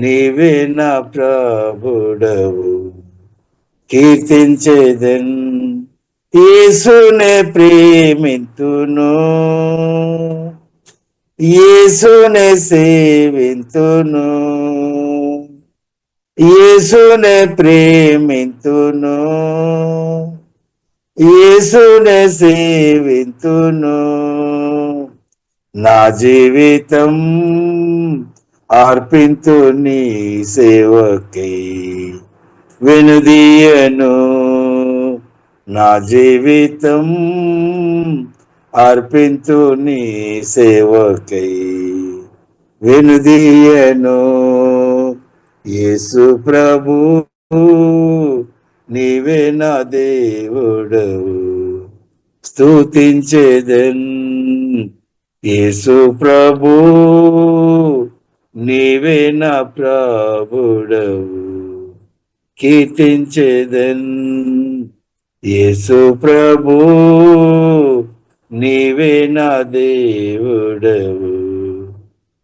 నీవే నా ప్రభుడవు. కీర్తించేదన్ యేసునే ప్రేమింతును, యేసునే సేవింతును, యేసునే ప్రేమింతును, యేసునే సేవింతును. నా జీవితం అర్పింతు నీ సేవకై, వెనుదీయను. నా జీవితం అర్పింతు నీ సేవకై, వెనుదీయను. యేసు ప్రభు నీవే నా దేవుడవు, స్తుతించేదన్. యేసు ప్రభు నీవే నా ప్రభుడవు, కీర్తించేదన్. యేసు ప్రభు నీవే నా దేవుడవు,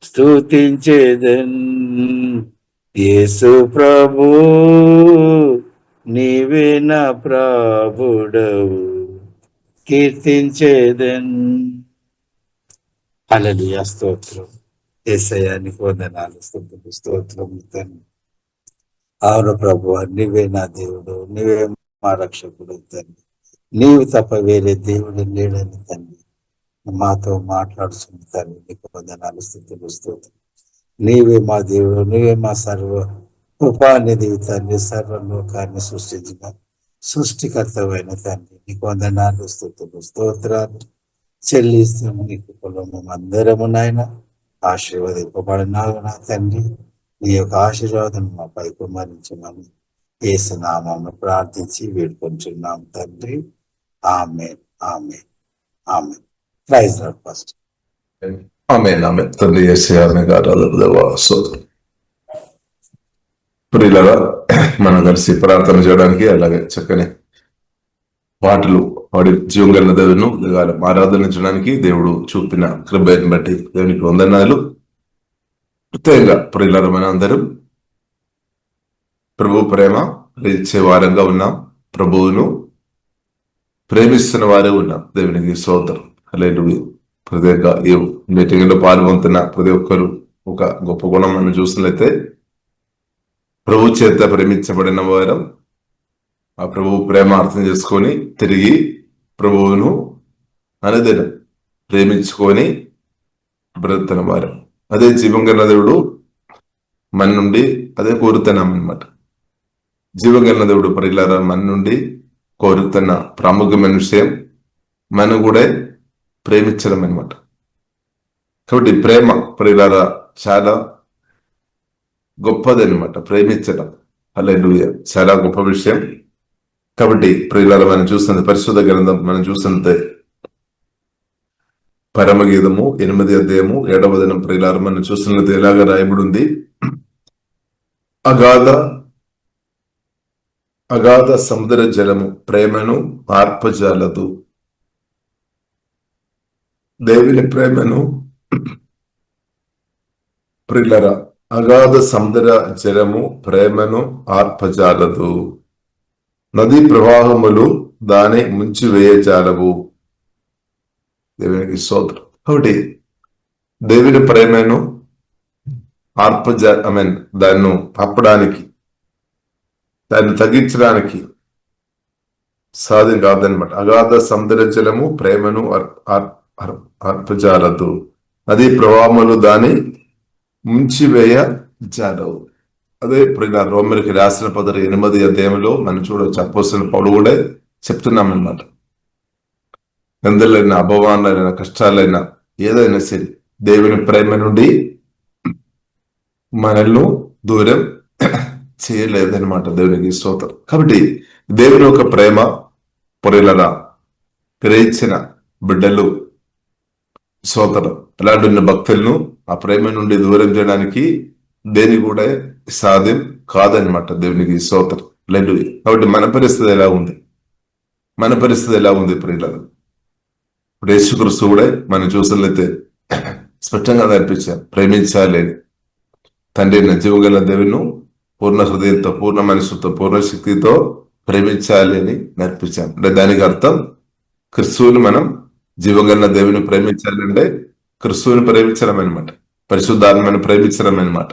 స్తుతించేదన్. యేసు ప్రభు నీవే నా ప్రభుడవు, కీర్తించేదన్. హల్లెలూయా, స్తోత్రం. యేసయ్యా నీకు వందనాలు, స్తుతులు, స్తోత్రం తండ్రి. అవును ప్రభువా, నీవే నా దేవుడు, నీవే మా రక్షకుడు తండ్రి. నీవు తప్ప వేరే దేవుడు లేడని తండ్రి మాతో మాట్లాడుతుంది తండ్రి. నీకు వందనాలు, స్తుతులు, స్తోత్రం. నీవే మా దేవుడు, నీవే మా సర్వ కృపానిధి తండ్రి. సర్వలోకాన్ని సృష్టించిన సృష్టికర్తమైన తండ్రి, నీకు వందనాలు, స్తుతులు, స్తోత్రాలు చెల్లిస్తాం. నీకు కులము అందరము నాయన ఆశీర్వదింపబడినావు నా తండ్రి. నీ యొక్క ఆశీర్వాదం మాపై కుమ్మరించమని యేసు నామమున ప్రార్థించి వేడుకొంచున్నాం తండ్రి. Amen, amen, amen. Praise lord first. Amen, amen. తండ్రి యేసయ్యా మీకు ఆరాధన దేవా, స్తోత్రం. ప్రియులారా, మనం కలిసి ప్రార్థన చేయడానికి, అలాగే చక్కని పాటలు పాడి జీవం కలిగిన దేవును ఆరాధనించడానికి దేవుడు చూపిన కృపను బట్టి దేవునికి వందనాలు. ప్రత్యేకంగా ప్రియులారా, మన అందరం ప్రభు ప్రేమ ఇచ్చే వారంగా ఉన్నాం, ప్రభువును ప్రేమిస్తున్న వారే ఉన్నాం. దేవునికి స్తోత్రం. హల్లెలూయా. ప్రత్యేకంగా ఈ మీటింగ్ లో పాల్గొంటున్న ప్రతి ఒక్కరు ఒక గొప్ప గుణం మనం చూసినట్లయితే, ప్రభు చేత ప్రేమించబడిన వారం ఆ ప్రభు ప్రేమ అర్థం చేసుకొని తిరిగి ప్రభువును అనుదినం ప్రేమించుకొని బ్రతుకుతున్న వారం. అదే జీవం కలిగిన దేవుడు మన నుండి అదే కోరుతున్నాం అన్నమాట. జీవం కలిగిన దేవుడు ప్రియులారా మన నుండి కోరుతున్న ప్రాముఖ్యమైన విషయం మనం కూడా ప్రేమించడం అన్నమాట. కాబట్టి ప్రేమ ప్రియులారా చాలా గొప్పది అనమాట. ప్రేమించడం హల్లెలూయా చాలా గొప్ప విషయం. కాబట్టి ప్రియులారా, మనం చూస్తున్నది పరిశుద్ధ గ్రంథం, మనం చూస్తున్నది పరమగీతము 8వ అధ్యాయము 7వ వచనం. ప్రియులారా, మనం చూస్తున్నది ఎలాగా రాయబడి ఉంది, అగాధ సముద్ర జలము ప్రేమను ఆర్పజాలదు. దేవుని ప్రేమను ప్రియులారా, అగాధ సముద్ర జలము ప్రేమను ఆర్పజాలదు. నదీ ప్రవాహములు దాని ముంచి వేయజాలవు. దేవునికి స్తోత్రం. కాబట్టి దేవుని ప్రేమను దాన్ని ఆపడానికి, దాన్ని తగ్గించడానికి సాధ్యం కాదనమాట. అగాధ సముద్ర జలము ప్రేమను ఆర్పజాలదు, నదీ ప్రవాహములు దాని ముంచివేయ జాలవు. అదే ఇప్పుడు రోమరికి రాసిన పత్రిక 8వ అధ్యాయంలో మనం చూడవచ్చు. అపోస్తలుడైన పౌలు కూడా చెప్తున్నామన్నమాట. ఎందలైన అభవానాలైన కష్టాలైనా ఏదైనా సరే దేవుని ప్రేమ నుండి మనల్ని దూరం చేయలేదన్నమాట. దేవునికి స్తోత్రం. కాబట్టి దేవుని యొక్క ప్రేమ పొరలరా గ్రహించిన బిడ్డలు స్తోత్రం. అలాంటి ఉన్న భక్తులను ఆ ప్రేమ నుండి దూరం చేయడానికి దేని కూడా సాధ్యం కాదనమాట. దేవునికి స్తోత్రం. హల్లెలూయా. కాబట్టి మన పరిస్థితి ఎలా ఉంది? మన పరిస్థితి ఎలా ఉంది ప్రియులారా? ఇప్పుడు యేసుక్రీస్తు కూడా మనం చూసినట్లయితే స్పష్టంగా అనిపించారు, ప్రేమించాలి అని. తండ్రి అయిన జీవగల దేవుని పూర్ణ హృదయంతో, పూర్ణ మనసుతో, పూర్ణ శక్తితో ప్రేమించాలి అని నేర్పించాం. అంటే దానికి అర్థం క్రిస్తువుని మనం జీవగల దేవుని ప్రేమించాలంటే క్రిస్తువుని ప్రేమించడం అనమాట, పరిశుద్ధాత్మని ప్రేమించడం అనమాట.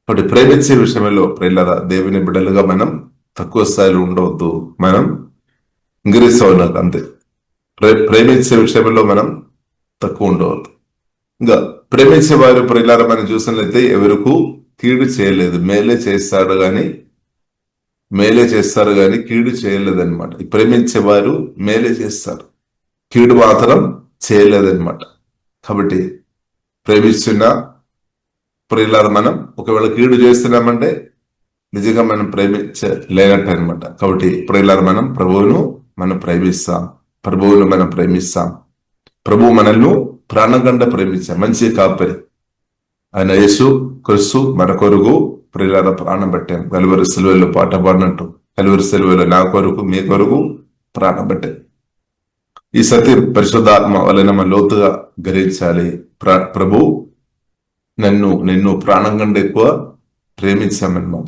కాబట్టి ప్రేమించే విషయంలో ప్రియులారా, దేవుని బిడ్డలుగా మనం తక్కువ స్థాయిలో ఉండవద్దు, మనం ఇంగ్రీస్ ఉండాలి అంతే. ప్రేమించే విషయంలో మనం తక్కువ ఉండవద్దు. ఇంకా ప్రేమించే వారు ప్రియులారా మనం చూసినట్లయితే ఎవరికి కీడు చేయలేదు, మేలే చేస్తారు కానీ కీడు చేయలేదన్నమాట. ప్రేమించేవారు మేలే చేస్తారు, కీడు మాత్రం చేయలేదన్నమాట. కాబట్టి ప్రేమిస్తున్న ప్రియులారా మనం ఒకవేళ కీడు చేస్తున్నామంటే నిజంగా మనం ప్రేమించలేనట్టు అనమాట. కాబట్టి ప్రియులారా మనం ప్రభువును మనం ప్రేమిస్తాం, ప్రభువు మనల్ని ప్రాణగండ ప్రేమించాం, మంచి కాపరి ఆయన యేసు క్రీస్తు మన కొరకు ప్రియులారా ప్రాణం పెట్టాం. కలువరి సిలువలో పాట పాడినట్టు, కలువరి సిలువలో నా కొరకు మీ కొరకు ప్రాణం పెట్టాం. ఈ సత్యం పరిశుద్ధాత్మ వలన మనం లోతుగా గ్రహించాలి. ప్రభు నిన్ను ప్రాణం కంటే ఎక్కువ ప్రేమించామన్నమాట.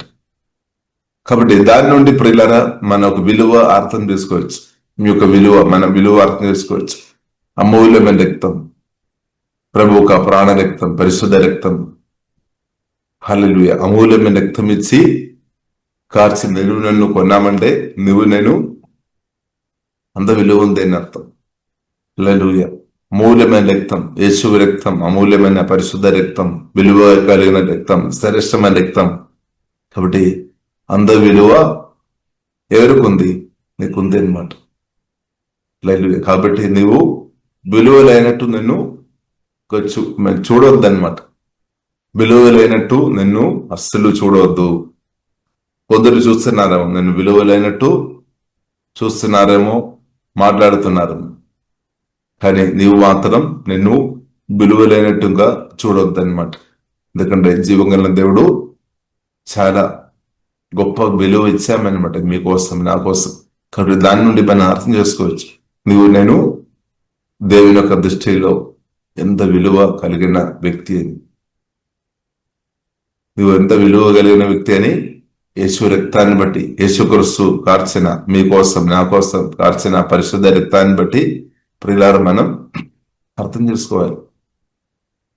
కాబట్టి దాని నుండి ప్రియులారా మన ఒక విలువ అర్థం చేసుకోవచ్చు. మీ యొక్క విలువ, మన విలువ అర్థం చేసుకోవచ్చు. అమూల్యమైన రక్తం, ప్రభు ఒక ప్రాణ రక్తం, పరిశుద్ధ రక్తం, హల్లెలూయా, అమూల్యమైన రక్తం ఇచ్చి కార్చి నన్ను కొన్నామంటే నేను అంత విలువ ఉంది అని అర్థం. హల్లెలూయా, అమూల్యమైన రక్తం, యేసు రక్తం, అమూల్యమైన పరిశుద్ధ రక్తం, విలువ కలిగిన రక్తం, శ్రేష్టమైన రక్తం. కాబట్టి అంత విలువ ఎవరికి ఉంది? నీకుంది అనమాట. కాబట్టి నువ్వు విలువ లేనట్టు నిన్ను చూడవద్దు అనమాట. విలువ లేనట్టు నిన్ను అస్సలు చూడవద్దు. కొందరు చూస్తున్నారేమో నిన్ను విలువ లేనట్టు చూస్తున్నారేమో, మాట్లాడుతున్నారేమో, కానీ నీవు మాత్రం నిన్ను విలువ లేనట్టుగా చూడవద్దు అనమాట. ఎందుకంటే జీవంగల దేవుడు చాలా గొప్ప విలువ ఇచ్చామన్నమాట మీకోసం, నా కోసం. కాబట్టి దాని నుండి మనం అర్థం చేసుకోవచ్చు నేను దేవుని యొక్క దృష్టిలో ఎంత విలువ కలిగిన వ్యక్తి అని. నువ్వు ఎంత విలువ కలిగిన వ్యక్తి అని యేసు రక్తాన్ని బట్టి, యేసుక్రీస్తు కార్చిన మీకోసం, నా కోసం కార్చిన పరిశుద్ధ రక్తాన్ని బట్టి ప్రియులారా మనం అర్థం చేసుకోవాలి.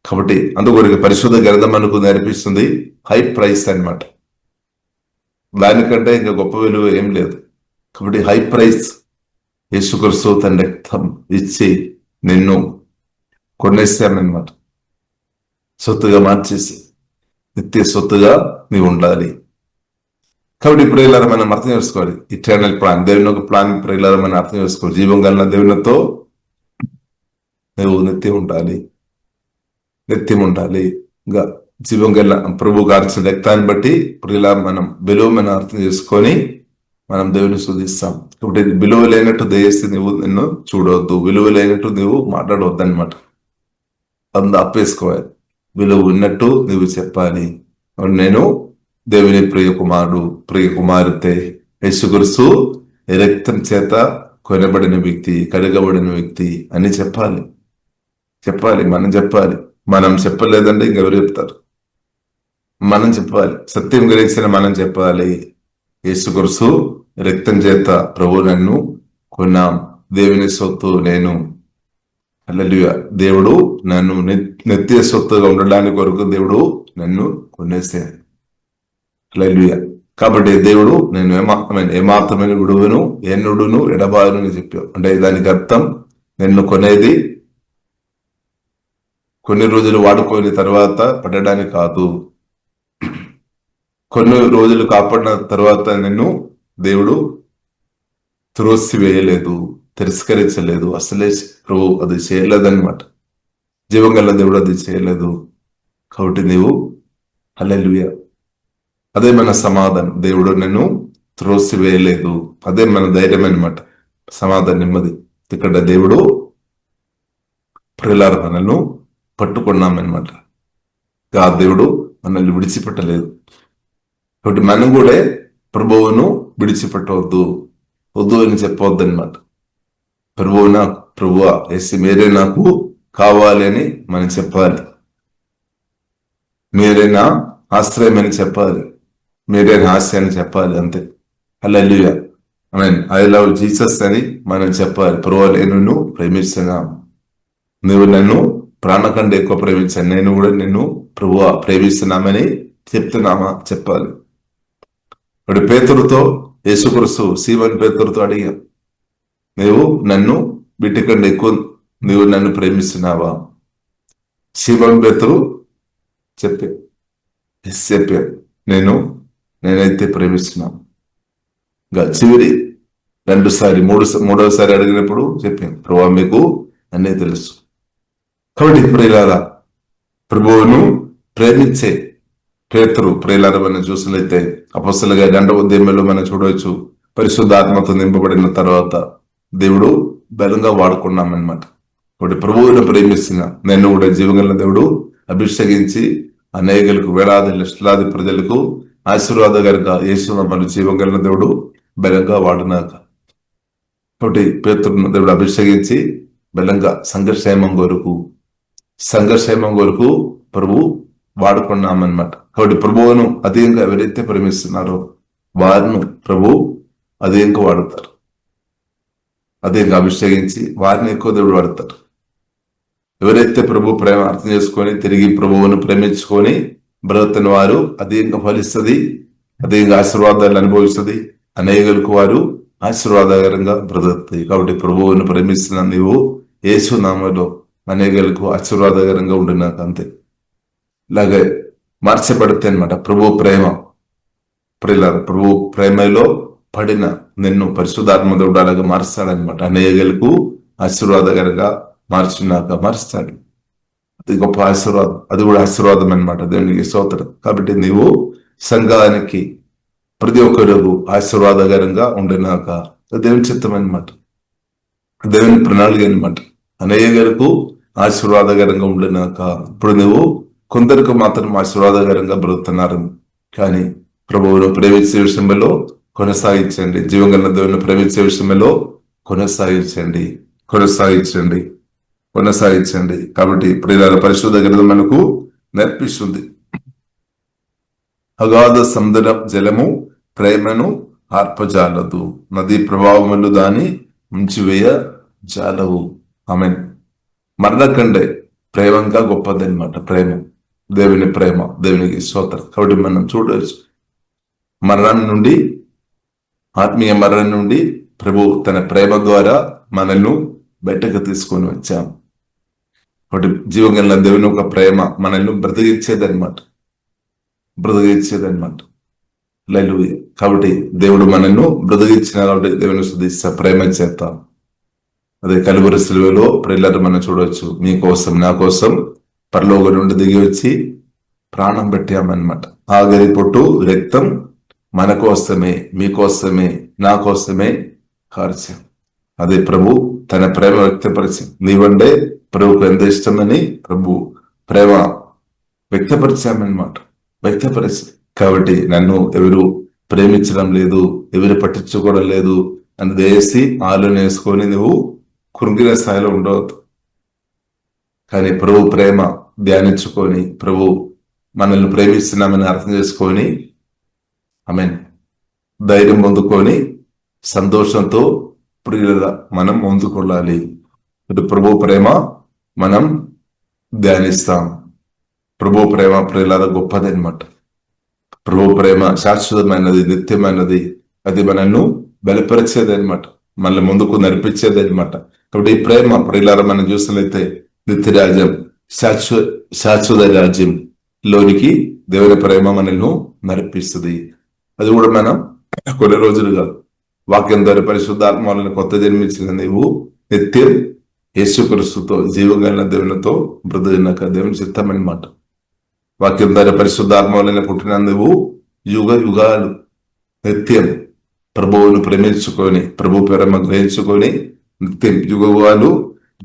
కాబట్టి అందుకొరకు పరిశుద్ధ గ్రంథం మనకు నేర్పిస్తుంది హై ప్రైస్ అన్నమాట. దానికంటే ఇంకా గొప్ప విలువ ఏం లేదు. కాబట్టి హై ప్రైస్ యేసుక్రీస్తు తన రక్తం ఇచ్చి నిన్ను కొనేసామన్నమాట, సొత్తుగా మార్చేసి నిత్య సొత్తుగా నీవు ఉండాలి. కాబట్టి ప్రియులారా మనం అర్థం చేసుకోవాలి ఇటర్నల్ ప్లాన్, దేవుని ఒక ప్లాన్ ప్రియులారా మనం అర్థం చేసుకోవాలి. జీవం కలిగిన దేవునితో నువ్వు నిత్యం ఉండాలి. ఇంకా జీవం కలిగిన ప్రభు కార్చిన రక్తాన్ని బట్టి ప్రియులారా మనం విలువ మనం అర్థం చేసుకొని మనం దేవుని స్తుతిస్తాం. కాబట్టి విలువ లేనట్టు దయచేసి నువ్వు నిన్ను చూడవద్దు, విలువ లేనట్టు నువ్వు మాట్లాడవద్దు అనమాట. ఆపేసుకోవాలి. విలువ ఉన్నట్టు నువ్వు చెప్పాలి, నేను దేవుని ప్రియ కుమారుతే, యేసుక్రీస్తు రక్తం చేత కొనబడిన వ్యక్తి, కడగబడిన వ్యక్తి అని చెప్పాలి. మనం చెప్పలేదంటే ఇంకెవరు చెప్తారు? మనం చెప్పాలి. సత్యం గురించిన మనం చెప్పాలి. యేసుక్రీస్తు రక్తం చేత ప్రభు నన్ను కొన్నాం, దేవుని సొత్తు నేను. హల్లెలూయా, దేవుడు నన్ను నిత్య సొత్తుగా ఉండడానికి కొరకు దేవుడు నన్ను కొనేసాడు. హల్లెలూయా. కాబట్టి దేవుడు నేను ఏమాత్రమైన విడువను, ఎన్నుడును, ఎడబారును చెప్పావు. అంటే దానికి అర్థం నిన్ను కొనేది కొన్ని రోజులు వాడుకొని తర్వాత పడడానికి కాదు. కొన్ని రోజులు కాపాడిన తర్వాత నిన్ను దేవుడు త్రోసివేయలేదు, తిరస్కరించలేదు. అసలే ప్రభు అది చేయలేదన్నమాట. జీవంగల దేవుడు అది చేయలేదు. కాబట్టి నీవు హల్లెలూయా, అదే మన సమాధానం. దేవుడు నిన్ను త్రోసివేయలేదు, అదే మన ధైర్యం అనమాట, సమాధానం, నెమ్మది. ఇక్కడ దేవుడు ప్రియులారా మనల్ని పట్టుకున్నామన్నమాట. ఆ దేవుడు మనల్ని విడిచిపెట్టలేదు. కాబట్టి మనం కూడా ప్రభువును విడిచిపెట్టవద్దు అని చెప్పవద్దు అనమాట. ప్రభువా యేసు మీరే నాకు కావాలి అని మనం చెప్పాలి. మీరే నా ఆశ్రయం అని చెప్పాలి, మీరే నా ఆశ అని చెప్పాలి. అంతే. హల్లెలూయా. ఆమేన్. ఐ లవ్ జీసస్ అని మనం చెప్పాలి. ప్రభువా నేను నిన్ను ప్రేమిస్తున్నాను, నువ్వు నన్ను ప్రాణకంటే ఎక్కువ ప్రేమించాను, నేను కూడా నిన్ను ప్రభువా ప్రేమిస్తున్నామని చెప్పాలి. ఇప్పుడు పేతురుతో యేసుక్రీస్తు సీమోను పేతురుతో అడిగా, నువ్వు నన్ను వీటి కంటే ఎక్కువ నువ్వు నన్ను ప్రేమిస్తున్నావా? సీమోను పేతురు చెప్పా, నేనైతే ప్రేమిస్తున్నాను. ఇంకా చివరి మూడోసారి అడిగినప్పుడు చెప్పాను, ప్రభువా మీకు అన్నీ తెలుసు. కాబట్టి ప్రియులారా, ప్రభువును ప్రేమించే పేతురు ప్రియులారా మనం చూసినట్లయితే అపొస్తలుగా 2వ అధ్యాయంలో మనం చూడవచ్చు, పరిశుద్ధాత్మతో నింపబడిన తర్వాత దేవుడు బలంగా వాడుకున్నామన్నమాట. కాబట్టి ప్రభువును ప్రేమిస్తున్న నేను కూడా జీవగల దేవుడు అభిషేకించి అనేకులకు, వేలాది లక్షలాది ప్రజలకు ఆశీర్వాదకరంగా యేసునామమున జీవగల దేవుడు బలంగా వాడినాక. కాబట్టి పేతురును దేవుడు అభిషేకించి బలంగా సంఘక్షేమం కొరకు ప్రభు వాడుకున్నామన్నమాట. కాబట్టి ప్రభువును అధికంగా ఎవరైతే ప్రేమిస్తున్నారో వారిని ప్రభు అధికంగా వాడుతారు, అధికంగా అభిషేకించి వారిని ఎక్కువ దేవుడు వాడతారు. ఎవరైతే ప్రభు ప్రేమ అర్థం చేసుకొని తిరిగి ప్రభువును ప్రేమించుకొని బ్రతుకుతున్న వారు అధికంగా ఫలిస్తుంది, అధికంగా ఆశీర్వాదాలు అనుభవిస్తుంది, అనేకులకు వారు ఆశీర్వాదకరంగా బ్రతుకుతాయి. కాబట్టి ప్రభువును ప్రేమిస్తున్న నీవు యేసు నామములో అనేకులకు ఆశీర్వాదకరంగా ఉండినాక అంతే. ఇలాగే మార్చబడితే అనమాట ప్రభు ప్రేమ. ప్రభు ప్రేమలో పడిన నిన్ను పరిశుద్ధాత్మ దేవుడు అలాగే మారుస్తాడనమాట. అనేకులకు ఆశీర్వాదకరంగా మారుస్తాడు. అది గొప్ప ఆశీర్వాదం, అది కూడా ఆశీర్వాదం అనమాట. దేవునికి స్తోత్రం. కాబట్టి నీవు సంఘానికి ప్రతి ఒక్కరు ఆశీర్వాదకరంగా ఉండినాక దేవుని చిత్తం అనమాట, దేవుని ప్రణాళిక అనమాట. అనేకులకు ఆశీర్వాదకరంగా ఉండినాక ఇప్పుడు నువ్వు కొందరికి మాత్రం ఆశీర్వాదకరంగా బ్రతుకుతున్నారు. కానీ ప్రభువును ప్రేమించే విషయంలో కొనసాగించండి, జీవగల దేవుని ప్రేమించే విషయంలో కొనసాగించండి. కాబట్టి ప్రియులారా, పరిశుద్ధ గ్రంథం మనకు నేర్పిస్తుంది, అగాధ సముద్ర జలము ప్రేమను ఆర్పజాలదు, నదీ ప్రవాహములు దాని ముంచివేయ జాలవు. ఆమేన్. మరణ కంటే ప్రేమంగా గొప్పదన్నమాట ప్రేమ, దేవుని ప్రేమ. దేవునికి స్తోత్రం. కాబట్టి మనం చూడవచ్చు, ఆత్మీయ మరణం నుండి ప్రభు తన ప్రేమ ద్వారా మనల్ని బయటకు తీసుకొని వచ్చాం. కాబట్టి జీవగల దేవుని ఒక ప్రేమ మనల్ని బ్రతికించేదన్నమాట. హల్లెలూయా. కాబట్టి దేవుడు మనల్ని బ్రతికించిన కాబట్టి దేవుని స్తుతిస్తా ప్రేమ చేస్తాం. అదే కలువరి సిలువలో ప్రియులారా మనం చూడవచ్చు, మీకోసం నా కోసం పరలోకం నుండి దిగి వచ్చి ప్రాణం పెట్టామన్నమాట. ఆఖరి పొట్టు రక్తం మన కోసమే, మీకోసమే, నా కోసమే కార్యం. అదే ప్రభు తన ప్రేమ వ్యక్తపరిచింది. నీవండే ప్రభుకు ఎంత ఇష్టమని ప్రభు ప్రేమ వ్యక్తపరిచి కాబట్టి నన్ను ఎవరు ప్రేమించడం లేదు, ఎవరు పట్టించుకోవడం లేదు అని వేసి ఆలోచన వేసుకొని నువ్వు కృంగిన స్థాయిలో ఉండవద్దు. కానీ ప్రభు ప్రేమ ధ్యానించుకొని ప్రభు మనల్ని ప్రేమిస్తున్నామని అర్థం చేసుకొని ఆమేన్ ధైర్యం పొందుకొని సంతోషంతో ప్రియులుగా మనం ముందుకొల్లాలి. ప్రభు ప్రేమ మనం ధ్యానిస్తాం. ప్రభు ప్రేమ ప్రియులారా గొప్పది అనమాట. ప్రభు ప్రేమ శాశ్వతమైనది, నిత్యమైనది. అది మనల్ని బలపరిచేది అనమాట, మళ్ళీ ముందుకు నడిపించేది అనమాట. కాబట్టి ఈ ప్రేమ ప్రియులారా మనం చూసినట్లయితే నిత్య రాజ్యం, శాశ్వత రాజ్యం లోనికి దేవుని ప్రేమ మనల్ని నడిపిస్తుంది. అది కూడా మనం కొన్ని రోజులు కాదు, వాక్యం ద్వారా పరిశుద్ధాత్మ వలన కొత్త జన్మించిన నీవు నిత్యం యేసుక్రీస్తుతో జీవగల దేవునితో బ్రతికినాక దేవుని చిత్తం అన్నమాట. వాక్యం ద్వారా పరిశుద్ధాత్మ వలన పుట్టిన నువ్వు యుగ యుగాలు నిత్యం ప్రభువును ప్రేమించుకొని ప్రభు ప్రేమ గ్రహించుకొని నిత్యం యుగాలు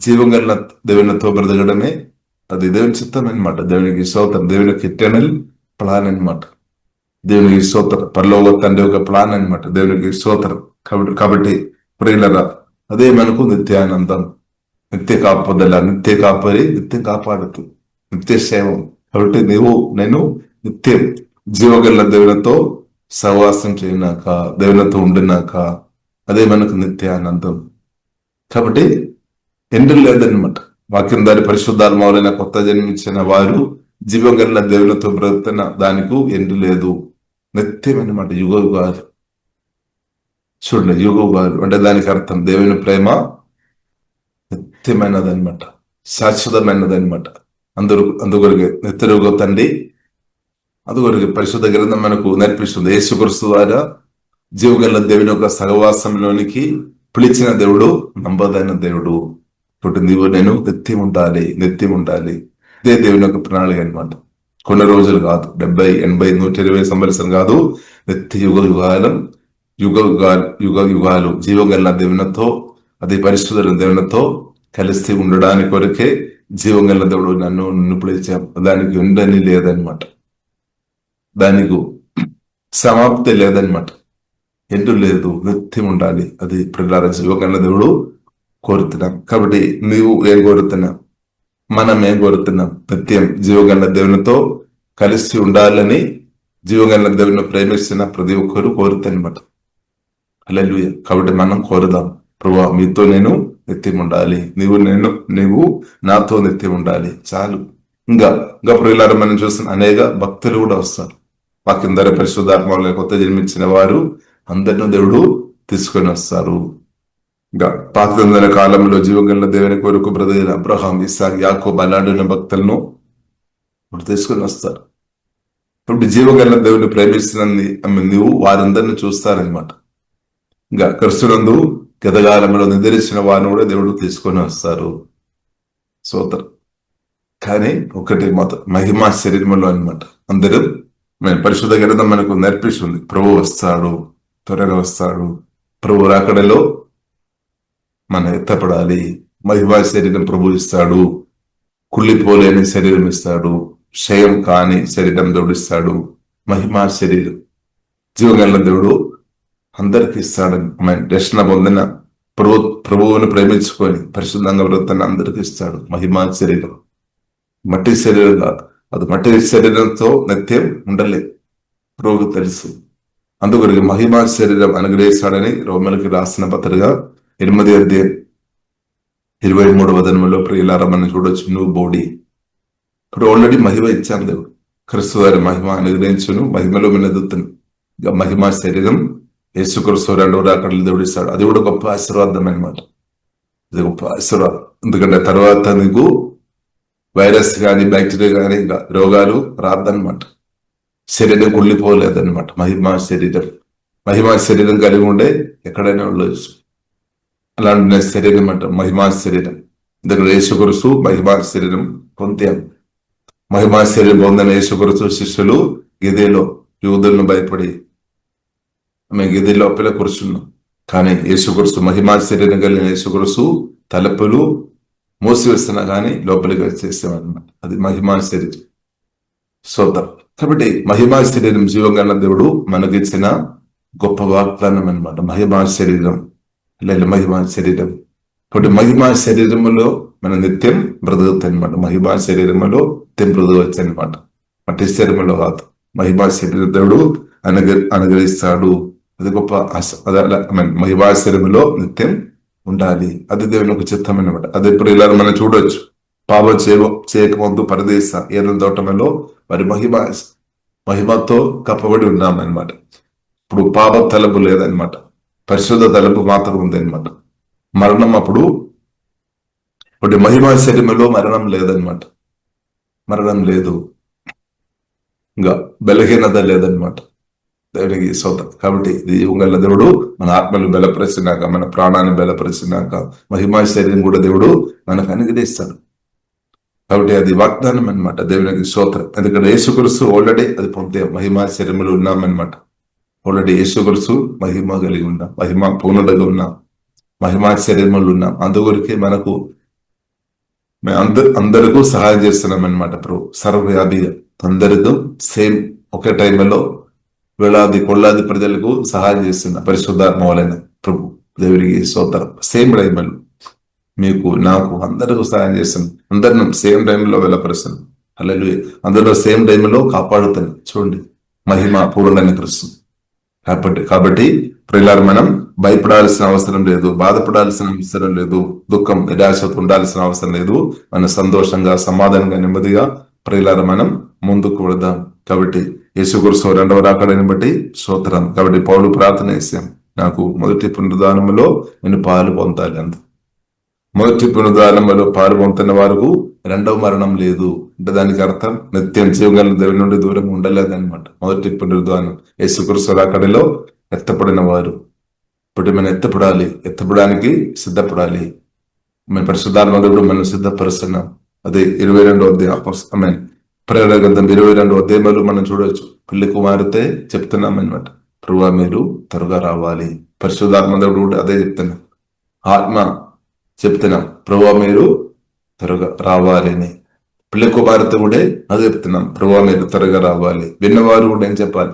జీవగల దేవునితో బ్రతకడమే అది దేవుని చిత్తం అనమాట. దేవునికి స్తోత్రం. దేవునికి ఇటర్నల్ ప్లాన్ అనమాట. దేవునికి స్తోత్రం. పరలోక తండ్రి ఒక ప్లాన్ అనమాట. దేవునికి స్తోత్రం. కాబట్టి ప్రియులరా, అదే మనకు నిత్యానందం, నిత్య కాపుదల, నిత్య కాపరి, నిత్యం కాపాడుతూ, నిత్య సేవం. కాబట్టి నేను నిత్యం జీవగల దేవునితో సహవాసం చేయనాక, దేవునితో ఉండినాక అదే మనకు నిత్య ఆనందం. కాబట్టి ఎండు లేదనమాట. వాక్యం దాని పరిశుద్ధాత్మవలైన కొత్త జన్మించిన వారు జీవం గల దేవునితో బ్రతుకుతున్న దానికి ఎండు లేదు, నిత్యం అనమాట. యుగ యుగాలు. చూడండి, యుగ యుగాలు అంటే దానికి అర్థం దేవుని ప్రేమ నిత్యమైనదనమాట, శాశ్వతమైనదనమాట. అందుకొరికి నిత్యయుగ తండ్రి, అందుకొరికి పరిశుద్ధ గ్రంథం మనకు నేర్పిస్తుంది. యేసుక్రీస్తు ద్వారా జీవగల దేవుని యొక్క సహవాసంలోనికి పిలిచిన దేవుడు నమ్మదైన దేవుడు. కాబట్టి నీవు నేను నిత్యం ఉండాలి, నిత్యం ఉండాలి. ఇదే దేవుని యొక్క ప్రణాళిక అనమాట. కొన్ని రోజులు కాదు, 70, 80, 120 సంవత్సరం కాదు, నిత్య యుగ యుగాలం, యుగ యుగాలు జీవగల దేవునితో, అది పరిశుద్ధ దేవునితో కలిసి ఉండడానికి కొరకే జీవగల దేవుడు నిన్ను పిలిచాం. దానికి ఉండని లేదనమాట, దానికి సమాప్తి లేదనమాట. ఎండు లేదు, నిత్యం ఉండాలి. అది ప్రజల జీవగల దేవుడు కోరుతున్నాం. కాబట్టి నీవు ఏం కోరుతున్నావు, మనం ఏం కోరుతున్నాం? నిత్యం జీవగల దేవునితో కలిసి ఉండాలని జీవగల దేవుని ప్రేమిస్తున్న ప్రతి ఒక్కరు కోరుతానమాట. హల్లెలూయా. కాబట్టి మనం కోరుదాం, ప్రభువా మీతో నేను నిత్యం ఉండాలి, నీవు నాతో నిత్యం ఉండాలి. చాలు. ఇంకా ప్రియులారా, మనం చూస్తున్న అనేక భక్తులు కూడా వస్తారు. వాక్యం ద్వారా పరిశుద్ధాత్మలో కొత్త జన్మించిన వారు అందరిని దేవుడు తీసుకొని వస్తారు. ఇంకా పాత కాలంలో జీవగల దేవుని కొరకు బ్రదర్ అబ్రహాం, ఇస్సాక్, యాకోబు అలాంటి భక్తులను ఇప్పుడు తీసుకొని వస్తారు. ఇప్పుడు జీవగల దేవుని ప్రేమిస్తున్నది నీవు వారందరిని చూస్తారనమాట. ఇంకా క్రిస్తునందు గతకాలంలో నిద్రించిన వారిని కూడా దేవుడు తీసుకొని వస్తారు. సోదరు, కానీ ఒకటి మాత్రం మహిమా శరీరంలో అనమాట. అందరూ పరిశుద్ధ గ్రంథం మనకు నేర్పిస్తుంది, ప్రభు వస్తాడు, త్వరగా వస్తాడు. ప్రభు రాకడలో మనం ఎత్తపడాలి. మహిమా శరీరం ప్రభు ఇస్తాడు, కుళ్ళిపోలేని శరీరం ఇస్తాడు, క్షయం కాని శరీరం దేవుడు ఇస్తాడు. మహిమా శరీరం జీవగల దేవుడు అందరికి ఇస్తాడు. రక్షణ పొందిన ప్రభువుని ప్రేమించుకొని పరిశుద్ధంగా బ్రతుకుతున్న అందరికి ఇస్తాడు మహిమా శరీరం. మట్టి శరీరం కాదు, అది మట్టి శరీరంతో నిత్యం ఉండలేదు, ప్రభువుకు తెలుసు. అందుకొరకు మహిమా శరీరం అనుగ్రహిస్తాడని రోమీయులకు రాసిన పత్రిక 8వ అధ్యాయం 23వ వచనంలో ప్రియులారా మనం చూడొచ్చు. నువ్వు బోడీ ఇప్పుడు ఆల్రెడీ మహిమ ఇచ్చాను దేవుడు. క్రీస్తు వారి మహిమ అనుగ్రహించును, మహిమలో మిన్నదుతును. ఇక మహిమా శరీరం యేసుక్రీస్తు 2వ రాకడలో దేవుడు ఇస్తాడు. అది కూడా గొప్ప ఆశీర్వాదం అనమాట. ఇది గొప్ప ఆశీర్వాదం. ఎందుకంటే తర్వాత నీకు వైరస్ కానీ బ్యాక్టీరియా కానీ రోగాలు రాదనమాట. శరీరం కుళ్ళిపోలేదన్నమాట. మహిమా శరీరం కలిగి ఉండే ఎక్కడైనా ఉండొచ్చు. అలాంటి శరీరం అంట మహిమా శరీరం. ఎందుకంటే యేసుక్రీస్తు మహిమా శరీరం పొందాం. మహిమా శరీరం పొందిన యేసుక్రీస్తు శిష్యులు గిదెలో యూదులను భయపడి ఆమె గిదె లోపల కూర్చున్నాం. కానీ యేసుక్రీస్తు మహిమా శరీరం కలిగిన యేసుక్రీస్తు తలుపులు మూసివేస్తున్నా కానీ లోపలికి వచ్చేసామన్నమాట. అది మహిమా శరీరం. సోదరు, కాబట్టి మహిమా శరీరం జీవంగా దేవుడు మనకిచ్చిన గొప్ప వాగ్దానం అనమాట. మహిమా శరీరం లేదా మహిమా శరీరం. కాబట్టి మహిమా శరీరములో మన నిత్యం బ్రతకవచ్చు అనమాట. మహిమా శరీరములో నిత్యం బ్రతకవచ్చు అనమాట. మట్టి శరీరంలో కాదు. మహిమా శరీరం దేవుడు అనుగ్రహిస్తాడు. అది గొప్ప మహిమా శరీరంలో నిత్యం ఉండాలి. అది దేవుని ఒక చిత్తం అనమాట. అది ఇప్పుడు ఇలా మనం చూడొచ్చు. పాపం చేయకముందు పరదేశ ఏదైనా తోటంలో మరి మహిమతో కప్పబడి ఉన్నామన్నమాట. ఇప్పుడు పాప తలుపు లేదనమాట, పరిశుద్ధ తలుపు మాత్రం ఉంది అనమాట. మరణం అప్పుడు మహిమా శరీరంలో మరణం లేదనమాట. మరణం లేదు, ఇంకా బలహీనత లేదనమాట. దేవునికి స్తోత్రం. కాబట్టి జీవంగల దేవుడు మన ఆత్మలు బలపరిచినాక, మన ప్రాణాన్ని బలపరిచినాక మహిమా శరీరం కూడా దేవుడు మనకు అనుగ్రహిస్తాడు. కాబట్టి అది వాగ్దానం అనమాట. దేవునికి స్తోత్రం. ఎందుకంటే యేసుక్రీస్తు ఆల్రెడీ అది పొందే మహిమా శరీరంలో ఉన్నామన్నమాట. ఆల్రెడీ యేసుక్రీస్తు మహిమ కలిగి ఉన్నాం, మహిమ పూర్ణుడుగా ఉన్నాం, మహిమా శరీరంలో ఉన్నాం. అందుకొరికే మనకు అందరికీ సహాయం చేస్తున్నాం అనమాట. ప్రభు సర్వవ్యాధిగా అందరికీ సేమ్ ఒకే టైంలో వేలాది కొల్లాది ప్రజలకు సహాయం చేస్తున్న పరిశుద్ధాత్మ వలన ప్రభు. దేవునికి స్తోత్రం. సేమ్ టైంలో మీకు నాకు అందరికీ సహాయం చేస్తున్నాం. అందరిని సేమ్ టైంలో వెళ్ళపరుస్తున్నాం. హల్లెలూయా. అందులో సేమ్ టైంలో కాపాడుతాను. చూడండి, మహిమ పూర్ణమైన క్రీస్తు. కాబట్టి ప్రియులారా, మనం భయపడాల్సిన అవసరం లేదు, బాధపడాల్సిన అవసరం లేదు, దుఃఖం నిరాశతో ఉండాల్సిన అవసరం లేదు. మనం సంతోషంగా, సమాధానంగా, నెమ్మదిగా ప్రియులారా మనం ముందుకు వెళదాం. కాబట్టి యేసుక్రీస్తు రెండవ రాకడని బట్టి స్తోత్రం. కాబట్టి పౌలు ప్రార్థన చేశాం, నాకు మొదటి పునరుద్ధానములో నేను పాలు పొందాలి అంత. మొదటి పునరుద్ధానములో పాలు పొందుతున్న వారికి రెండవ మరణం లేదు అంటే దానికి అర్థం నిత్యం జీవగల దేవుని నుండి దూరం ఉండలేదు అనమాట. మొదటి పునరుద్ధానం యేసుక్రీస్తు రాకడలో ఎత్తపడిన వారు. ఇప్పుడు మనం ఎత్తపడానికి సిద్ధపడాలి. మన పరిశుద్ధాత్మ దేవుడు మనం సిద్ధపరుస్తున్నాం. అదే 22వ అధ్యాయం ప్రేరణ గ్రంథం 22వ అధ్యాయంలో మనం చూడవచ్చు. పెళ్లి కుమార్తె చెప్తున్నాం అనమాట, ప్రభువా మీరు త్వరగా రావాలి. పరిశుద్ధాత్మ దేవుడు కూడా అదే చెప్తున్నాం. ఆత్మ చెప్తున్నాం, ప్రభువా మీరు త్వరగా రావాలని. పెళ్లి కుమార్తె కూడా అదే చెప్తున్నాం, ప్రభువా మీరు త్వరగా రావాలి. విన్నవారు కూడా ఏం చెప్పాలి?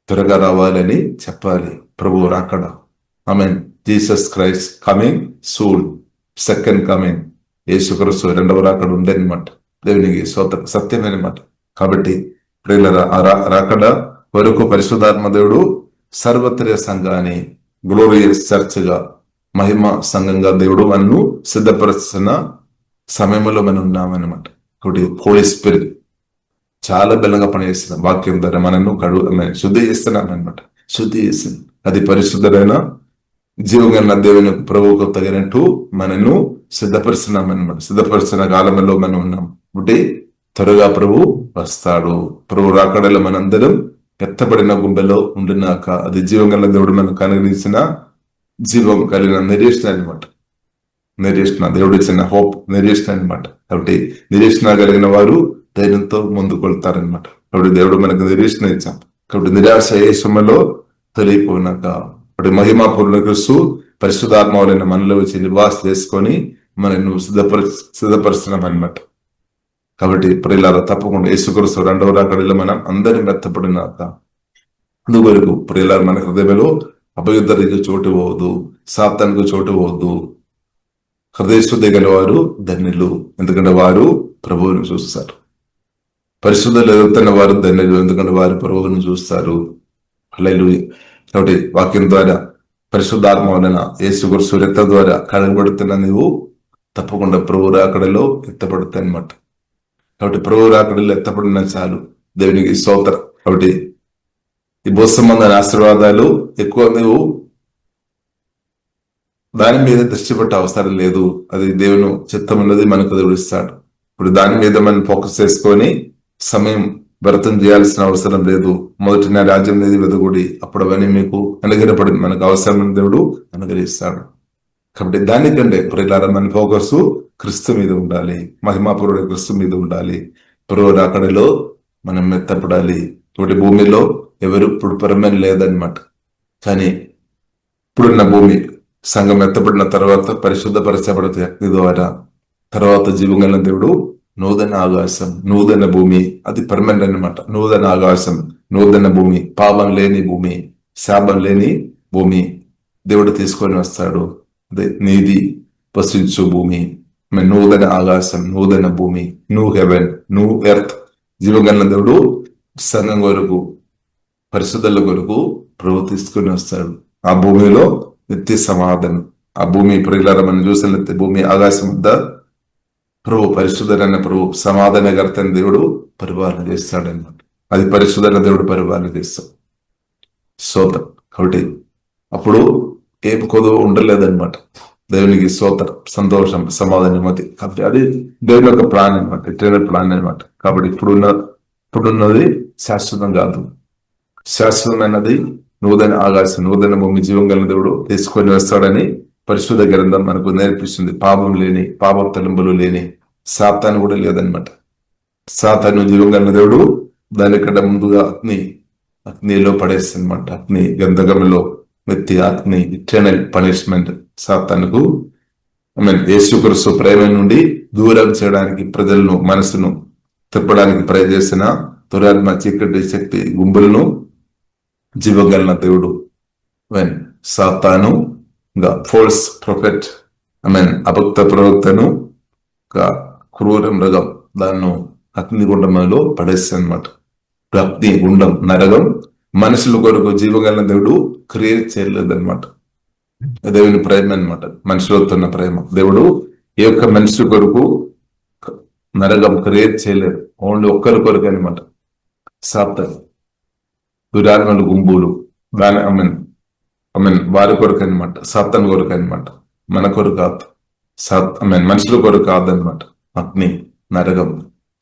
త్వరగా రావాలని చెప్పాలి. ప్రభువు రాకడ. Amen. Jesus Christ coming soon, second coming. యేసుక్రీస్తు రెండవ రాకడ ఉందన్నమాట. దేవునికి సత్యమన్నమాట. కాబట్టి ప్రియులారా, ఆ రాకడ వరకు పరిశుద్ధాత్మ దేవుడు సర్వత్రియ సంఘాన్ని గ్లోరియస్ చర్చ్ గా, మహిమ సంఘంగా దేవుడు మనను సిద్ధపరుస్తున్న సమయంలో మనం ఉన్నామన్నమాట. కాబట్టి హోలీ స్పిరిట్ చాలా బలంగా పనిచేస్తున్నాం. వాక్యం ద్వారా మనను శుద్ధి చేస్తున్నాం అనమాట. శుద్ధి చేస్తుంది. అది పరిశుద్ధమైన జీవగల దేవుని ప్రభువుకు తగినట్టు మనను సిద్ధపరుస్తున్నాం అనమాట. సిద్ధపరుస్తున్న కాలంలో మనం ఉన్నాం. కాబట్టి త్వరగా ప్రభు వస్తాడు. ప్రభు రాకడలో మనందరం ఎత్తబడిన గుండెలో ఉండినాక అది జీవగల దేవుడు మనకు అనుగ్రహించిన జీవం కలిగిన నిరీక్షణ అనమాట. నిరీక్షణ దేవుడు ఇచ్చిన హోప్, నిరీక్షణ అనమాట. కాబట్టి నిరీక్షణ కలిగిన వారు ధైర్యంతో ముందుకు వెళ్తారనమాట. కాబట్టి దేవుడు మనకు నిరీక్షణ ఇచ్చాం. కాబట్టి నిరాశ ఏ సమయంలో తెలియపోయినాక అప్పుడు మహిమాపూర్ణ క్రీస్తు పరిశుద్ధాత్మలైన మనలో వచ్చి నివాస చేసుకొని మనను సిద్ధపరుస్తున్నాం అనమాట. కాబట్టి ప్రియులారా, తప్పకుండా యేసుక్రీస్తు రెండవ రాకడలో మనం అందరం మెత్తపడినాక అందువరకు ప్రియులారా మన హృదయంలో అభయుద్ధరికి చోటు పోవద్దు, సాతానికి చోటు పోవద్దు. హృదయ శుద్ధి గల వారు ధన్యులు, ఎందుకంటే వారు ప్రభువును చూస్తారు. పరిశుద్ధులు ఎదుగుతున్న వారు ధన్యులు, ఎందుకంటే వారు ప్రభువును చూస్తారు. హల్లెలూయా. కాబట్టి వాక్యం ద్వారా పరిశుద్ధాత్మ వలన యేసుక్రీస్తు రక్తం ద్వారా కడగబడుతున్న నీవు తప్పకుండా ప్రభు రాకడలో ఎత్తపడుతాయి అన్నమాట. కాబట్టి ప్రభు రాకడలో ఎత్తపడిన చాలు, దేవునికి స్తోత్రం. కాబట్టి ఈ భూ సంబంధమైన ఆశీర్వాదాలు ఎక్కువ నువ్వు దాని మీద దృష్టి పెట్టే అవసరం లేదు. అది దేవుని చిత్తం ఉన్నది మనకు దేవుడు ఇస్తాడు. ఇప్పుడు దాని మీద మనం ఫోకస్ చేసుకొని సమయం వ్యర్థం చేయాల్సిన అవసరం లేదు. మొదటి నా రాజ్యం అనేది వెదగుడి, అప్పుడు అవన్నీ మీకు అనుగ్రహపడి మనకు అవసరమైన దేవుడు అనుగ్రహిస్తాడు. కాబట్టి దానికంటే ప్రియులారా మన ఫోకస్ క్రీస్తు మీద ఉండాలి, మహిమాపురుడు క్రీస్తు మీద ఉండాలి. ప్రభు రాకడలో మనం మెత్తపడాలి. కాబట్టి భూమిలో ఎవరు ఇప్పుడు పరమైన లేదన్నమాట. కానీ ఇప్పుడున్న భూమి సంఘం ఎత్తబడిన తర్వాత పరిశుద్ధపరచబడితే అగ్ని ద్వారా తర్వాత జీవగల దేవుడు నూతన ఆకాశం, నూతన భూమి, అది పర్మనెంట్ అనమాట. నూతన ఆకాశం, నూతన భూమి, పాపం లేని భూమి, శాపం లేని భూమి దేవుడు తీసుకొని వస్తాడు. అదే నీది వసించు భూమి, నూతన ఆకాశం, నూతన భూమి, న్యూ హెవెన్, న్యూ ఎర్త్. జీవగల దేవుడు సంఘం కొరకు, పరిశుద్ధుల కొరకు ప్రభు తీసుకొని వస్తాడు. ఆ భూమిలో నిత్య సమాధానం. ఆ భూమి ప్రియులారా మనం చూసినట్లయితే భూమి ఆకాశం వద్ద ప్రభు పరిశుద్ధుడైన ప్రభు సమాధానకర్తని దేవుడు పరిపాలన చేస్తాడన్నమాట. అది పరిశుద్ధుడైన దేవుడు పరిపాలన చేస్తాడు. స్తోత్రం. కాబట్టి అప్పుడు ఏం కొదువు ఉండలేదన్నమాట. దేవునికి స్తోత్రం, సంతోషం, సమాధానం. కాబట్టి అది దేవుని యొక్క ప్లాన్ అనమాట, ఇటర్నల్ ప్లాన్ అనమాట. కాబట్టి ఇప్పుడున్నది శాశ్వతం కాదు. శాశ్వతమైనది నూతన ఆకాశం, నూతన భూమి, జీవం కలిగిన దేవుడు తీసుకొని వస్తాడని పరిశుద్ధ గ్రంథం మనకు నేర్పిస్తుంది. పాపం లేని, పాపం తలంబులు లేని, సాతాను కూడా లేదనమాట. సాతాను జీవం కలిగిన దేవుడు దానికంటే ముందుగా అగ్నిలో పడేస్తుందన్నమాట. అగ్ని గంధకములో మెత్తి అగ్ని, ఇటర్నల్ పనిష్మెంట్ సాతానుకు. యేసుక్రీస్తు ప్రేమ నుండి దూరం చేయడానికి, ప్రజలను మనసును తిప్పడానికి ప్రయత్నిస్తున్న దురాత్మ చీకటి శక్తి గుంపులను జీవగలన దేవుడు సాతాను ఫోల్స్ ప్రొఫెట్ అభక్త ప్రవక్తను క్రూర మృగం దాన్ని అగ్నిగుండంలో పడేస్తాయి అనమాట. అగ్ని గుండం నరకం మనుషుల కొరకు జీవగల దేవుడు క్రియేట్ చేయలేదన్నమాట. దేవుని ప్రేమ అనమాట, మనుషులతో ఉన్న ప్రేమ. దేవుడు ఈ యొక్క మనిషి కొరకు నరకం క్రియేట్ చేయలేదు, ఓన్లీ ఒక్కరి కొరకు అనమాట. సాతాను దురాత్మల గుంపులు వారి కొరకు అనమాట, సాతాను కొరకు అనమాట, మన కొరకు కాదు. మనుషుల కొరకు కాదనమాట. అగ్ని నరకం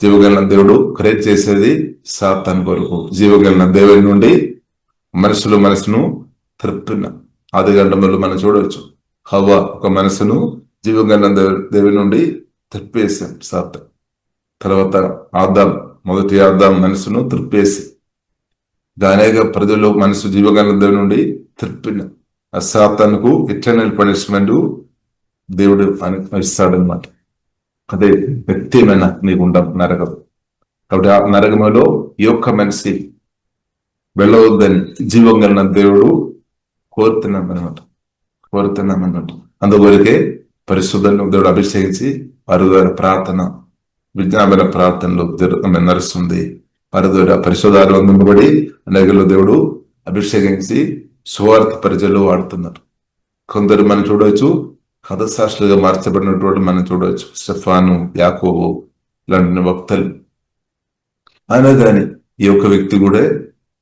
జీవగలన దేవుడు క్రియేట్ చేసేది సాతాను కొరకు. జీవగలన దేవుని నుండి మనసును తృప్తున్న ఆది గంటంలో మనం చూడవచ్చు. హవ్వ ఒక మనసును జీవగలన దేవుని నుండి తృప్పేసాం సాతాను. తర్వాత మొదటి ఆదాం మనసును తృప్పేసి అనేక ప్రజలు మనసు జీవగలన దేవుని నుండి తృప్పిన సాతానుకు ఇటర్నల్ పనిష్మెంట్ దేవుడు ఇస్తాడనమాట. అదే వ్యక్తిమైన నీకుండం నరకం. కాబట్టి ఆ నరకములో ఈ ఒక్క మనిషి వెళ్ళవద్దని జీవం కలిగిన దేవుడు కోరుతున్నామన్నమాట. అందుకొరకే పరిశుద్ధులను దేవుడు అభిషేకించి వారి ద్వారా ప్రార్థన విజ్ఞాపన ప్రార్థనలు నడుస్తుంది. వారి ద్వారా పరిశుద్ధాలు అందింపబడి అనేకలో దేవుడు అభిషేకించి సువార్త పరిచయలో వాడుతున్నారు. కొందరు మనం చూడవచ్చు హతసాక్షులుగా మార్చబడినటువంటి మనం చూడవచ్చు. స్టెఫాను, యాకోబు ఇలాంటి వక్తలు. అయినా కానీ ఈ యొక్క వ్యక్తి కూడా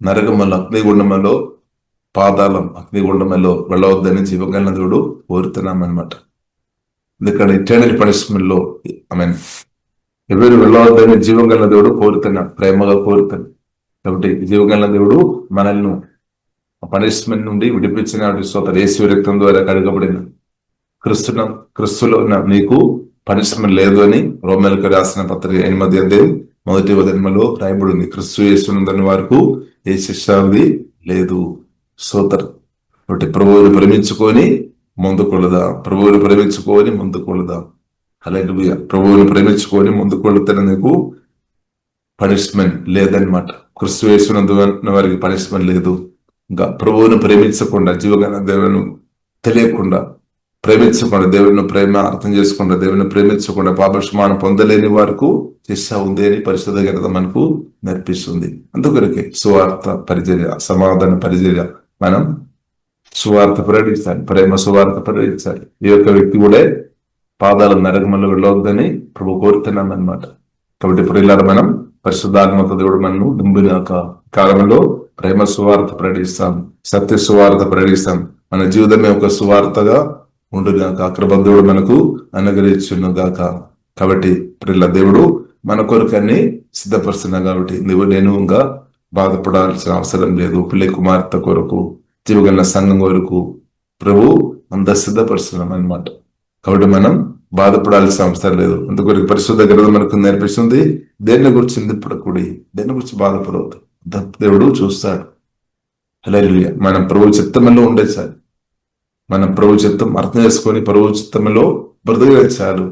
నరకమలో అగ్నిగుండమలో అగ్నిగుండమలో వెళ్ళవద్దని జీవగలన దేవుడు కోరుతున్నామన్నమాట. ఎందుకంటే ఇటర్నల్ పనిష్మెంట్ లో ఎవరు వెళ్ళవద్దని జీవగలన దేవుడు ప్రేమగా కోరుతాను. కాబట్టి జీవగలన దేవుడు మనల్ని పనిష్మెంట్ నుండి విడిపించిన యేసు రక్తం ద్వారా కడగబడిన క్రిస్తులో నీకు పనిష్మెంట్ లేదు అని రోమేలకు రాసిన పత్రిక 8వ మొదటి వచనంలో రాయబడింది. క్రిస్తు యేసునందని వారికి ఏ శిక్ష లేదు. సోదరు కాబట్టి ప్రభువుని ప్రేమించుకొని ముందుకొడదాం. హల్లెలూయా. ప్రభువుని ప్రేమించుకొని ముందుకొడుతున్న నీకు పనిష్మెంట్ లేదనమాట. క్రిస్తు యేసునందున్న వారికి పనిష్మెంట్ లేదు. ఇంకా ప్రభువుని ప్రేమించకుండా జీవగల దేవుని తెలియకుండా ప్రేమించకుండా దేవుని ప్రేమ అర్థం చేసుకుండా దేవుని ప్రేమించకుండా పాపక్షమానం పొందలేని వారికి శిక్ష ఉంది అని పరిశుద్ధ గ్రంథం మనకు నేర్పిస్తుంది. అందుకొరకే సువార్త పరిచర్య, సమాధాన పరిచర్య మనం సువార్త ప్రకటించాలి, ప్రేమ సువార్త ప్రకటించాలి. ఈ యొక్క వ్యక్తి కూడా పాదాల నరకములో వెళ్ళవద్దని ప్రభు కోరుతున్నాం అన్నమాట. కాబట్టి ఇప్పుడు ఇలా మనం పరిశుద్ధాత్మక దేవుడు మనను నింపిన కాలంలో ప్రేమ సువార్త ప్రకటిస్తాం, సత్య సువార్త ప్రకటిస్తాం. మన జీవితమే ఒక సువార్తగా ఉండుగాక, కృపదేవుడు మనకు అనుగ్రహించుగాక. కాబట్టి ప్రిల్ల దేవుడు మన కొరకు అన్ని సిద్ధపరుస్తున్నా. కాబట్టి నేను ఇంకా బాధపడాల్సిన అవసరం లేదు. పిల్ల కుమార్తె కొరకు, జీవగల సంఘం కొరకు ప్రభు అంత సిద్ధపరుస్తున్నాం అన్నమాట. కాబట్టి మనం బాధపడాల్సిన అవసరం లేదు. అందుకొరకు పరిశుద్ధ గ్రంథం మనకు నేర్పిస్తుంది, దేని గురించి చిందిపడకూడి, దేని గురించి బాధపడవద్దు. దేవుడు చూస్తాడు. హల్లెలూయా. మనం ప్రభు చిత్తములో ఉండే చాలు, మనం ప్రభు చిత్తం అర్థం చేసుకొని ప్రభు చిత్తములో బ్రతకలే చాలు.